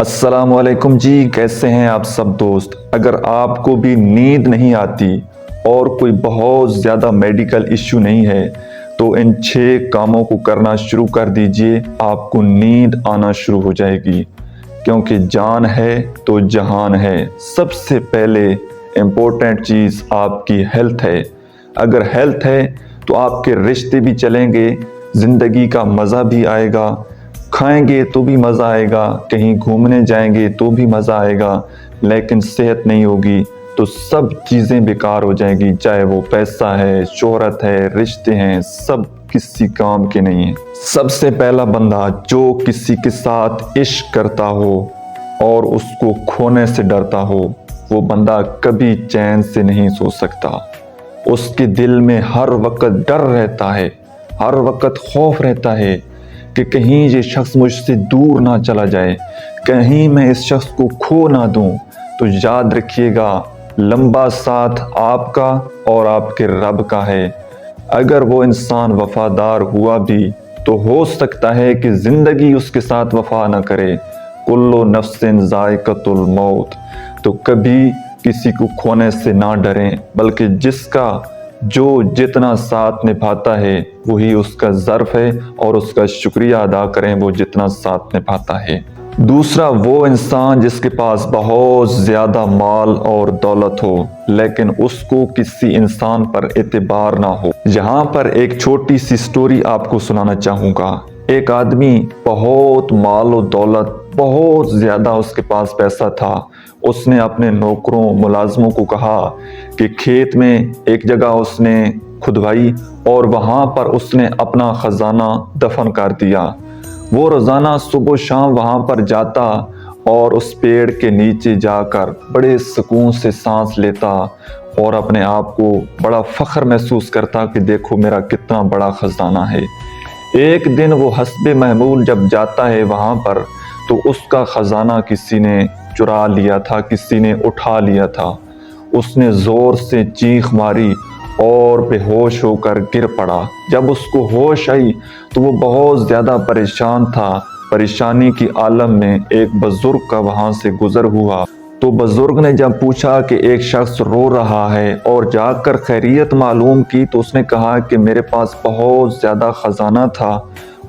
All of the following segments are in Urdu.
السلام علیکم جی، کیسے ہیں آپ سب دوست؟ اگر آپ کو بھی نیند نہیں آتی اور کوئی بہت زیادہ میڈیکل ایشو نہیں ہے تو ان 6 کاموں کو کرنا شروع کر دیجئے، آپ کو نیند آنا شروع ہو جائے گی، کیونکہ جان ہے تو جہان ہے۔ سب سے پہلے امپورٹنٹ چیز آپ کی ہیلتھ ہے۔ اگر ہیلتھ ہے تو آپ کے رشتے بھی چلیں گے، زندگی کا مزہ بھی آئے گا، کھائیں گے تو بھی مزہ آئے گا، کہیں گھومنے جائیں گے تو بھی مزہ آئے گا، لیکن صحت نہیں ہوگی تو سب چیزیں بیکار ہو جائیں گی، چاہے وہ پیسہ ہے، شہرت ہے، رشتے ہیں، سب کسی کام کے نہیں ہیں۔ سب سے پہلا بندہ جو کسی کے ساتھ عشق کرتا ہو اور اس کو کھونے سے ڈرتا ہو، وہ بندہ کبھی چین سے نہیں سو سکتا۔ اس کے دل میں ہر وقت ڈر رہتا ہے، ہر وقت خوف رہتا ہے کہ کہیں یہ شخص مجھ سے دور نہ چلا جائے، کہیں میں اس شخص کو کھو نہ دوں۔ تو یاد رکھیے گا، لمبا ساتھ آپ کا اور آپ کے رب کا ہے۔ اگر وہ انسان وفادار ہوا بھی تو ہو سکتا ہے کہ زندگی اس کے ساتھ وفا نہ کرے۔ کل نفس ذائقۃ الموت۔ تو کبھی کسی کو کھونے سے نہ ڈریں، بلکہ جس کا جو جتنا ساتھ نبھاتا ہے وہی اس کا ظرف ہے، اور اس کا شکریہ ادا کریں وہ جتنا ساتھ نبھاتا ہے۔ دوسرا، وہ انسان جس کے پاس بہت زیادہ مال اور دولت ہو لیکن اس کو کسی انسان پر اعتبار نہ ہو۔ یہاں پر ایک چھوٹی سی سٹوری آپ کو سنانا چاہوں گا۔ ایک آدمی بہت مال و دولت، بہت زیادہ اس کے پاس پیسہ تھا۔ اس نے اپنے نوکروں ملازموں کو کہا کہ کھیت میں ایک جگہ اس نے کھدوائی اور وہاں پر اس نے اپنا خزانہ دفن کر دیا۔ وہ روزانہ صبح و شام وہاں پر جاتا اور اس پیڑ کے نیچے جا کر بڑے سکون سے سانس لیتا اور اپنے آپ کو بڑا فخر محسوس کرتا کہ دیکھو میرا کتنا بڑا خزانہ ہے۔ ایک دن وہ حسب معمول جب جاتا ہے وہاں پر تو اس کا خزانہ کسی نے چرا لیا تھا، کسی نے اٹھا لیا تھا۔ اس نے زور سے چیخ ماری اور بے ہوش ہو کر گر پڑا۔ جب اس کو ہوش آئی تو وہ بہت زیادہ پریشان تھا۔ پریشانی کی عالم میں ایک بزرگ کا وہاں سے گزر ہوا تو بزرگ نے جب پوچھا کہ ایک شخص رو رہا ہے اور جا کر خیریت معلوم کی تو اس نے کہا کہ میرے پاس بہت زیادہ خزانہ تھا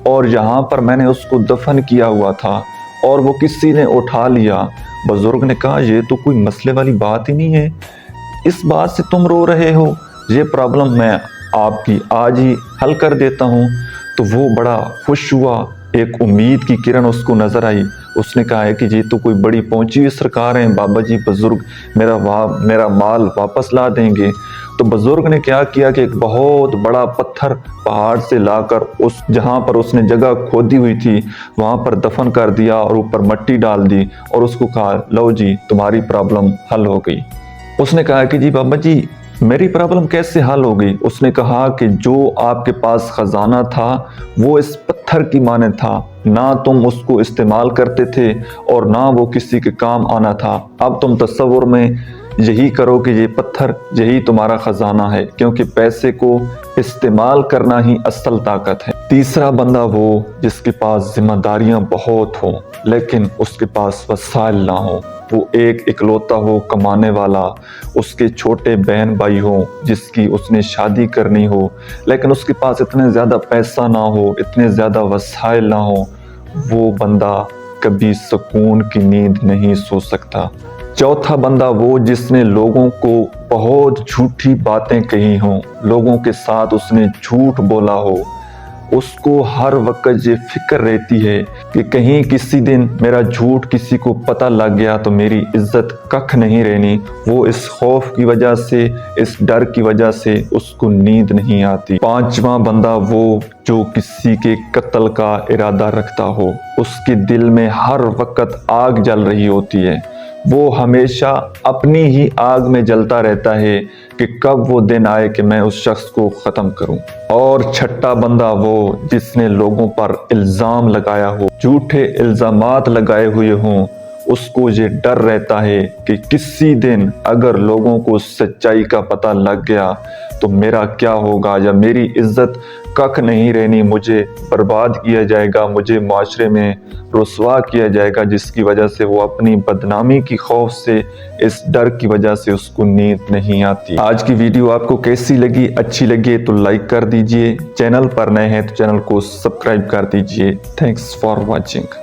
اور یہاں پر میں نے اس کو دفن کیا ہوا تھا اور وہ کسی نے اٹھا لیا۔ بزرگ نے کہا یہ تو کوئی مسئلے والی بات ہی نہیں ہے، اس بات سے تم رو رہے ہو، یہ پرابلم میں آپ کی آج ہی حل کر دیتا ہوں۔ تو وہ بڑا خوش ہوا، ایک امید کی کرن اس کو نظر آئی۔ اس نے کہا ہے کہ یہ تو کوئی بڑی پہنچی ہوئی سرکار ہیں، بابا جی بزرگ میرا مال واپس لا دیں گے۔ تو بزرگ نے کیا کیا کہ ایک بہت بڑا پتھر پہاڑ سے لا کر اس جہاں پر اس نے جگہ کھودی ہوئی تھی وہاں پر دفن کر دیا اور اوپر مٹی ڈال دی اور اس کو کہا لو جی تمہاری پرابلم حل ہو گئی۔ اس نے کہا کہ جی بابا جی میری پرابلم کیسے حل ہو گئی؟ اس نے کہا کہ جو آپ کے پاس خزانہ تھا وہ اس پتھر کی مانند تھا، نہ تم اس کو استعمال کرتے تھے اور نہ وہ کسی کے کام آنا تھا۔ اب تم تصور میں یہی کرو کہ یہ پتھر یہی تمہارا خزانہ ہے، کیونکہ پیسے کو استعمال کرنا ہی اصل طاقت ہے۔ تیسرا بندہ وہ جس کے پاس ذمہ داریاں بہت ہوں لیکن اس کے پاس وسائل نہ ہوں۔ وہ ایک اکلوتا ہو کمانے والا، اس کے چھوٹے بہن بھائی ہوں جس کی اس نے شادی کرنی ہو لیکن اس کے پاس اتنے زیادہ پیسہ نہ ہو، اتنے زیادہ وسائل نہ ہو، وہ بندہ کبھی سکون کی نیند نہیں سو سکتا۔ چوتھا بندہ وہ جس نے لوگوں کو بہت جھوٹی باتیں کہی ہوں، لوگوں کے ساتھ اس نے جھوٹ بولا ہو۔ اس کو ہر وقت یہ فکر رہتی ہے کہ کہیں کسی دن میرا جھوٹ کسی کو پتہ لگ گیا تو میری عزت ککھ نہیں رہنی۔ وہ اس خوف کی وجہ سے، اس ڈر کی وجہ سے اس کو نیند نہیں آتی۔ پانچواں بندہ وہ جو کسی کے قتل کا ارادہ رکھتا ہو، اس کے دل میں ہر وقت آگ جل رہی ہوتی ہے، وہ ہمیشہ اپنی ہی آگ میں جلتا رہتا ہے کہ کب وہ دن آئے کہ میں اس شخص کو ختم کروں۔ اور چھٹا بندہ وہ جس نے لوگوں پر الزام لگایا ہو، جھوٹے الزامات لگائے ہوئے ہوں، اس کو یہ ڈر رہتا ہے کہ کسی دن اگر لوگوں کو سچائی کا پتہ لگ گیا تو میرا کیا ہوگا، یا میری عزت ککھ نہیں رہنی، مجھے برباد کیا جائے گا، مجھے معاشرے میں رسوا کیا جائے گا، جس کی وجہ سے وہ اپنی بدنامی کی خوف سے، اس ڈر کی وجہ سے اس کو نیند نہیں آتی۔ آج کی ویڈیو آپ کو کیسی لگی؟ اچھی لگے تو لائک کر دیجئے، چینل پر نئے ہیں تو چینل کو سبسکرائب کر دیجئے۔ Thanks for watching.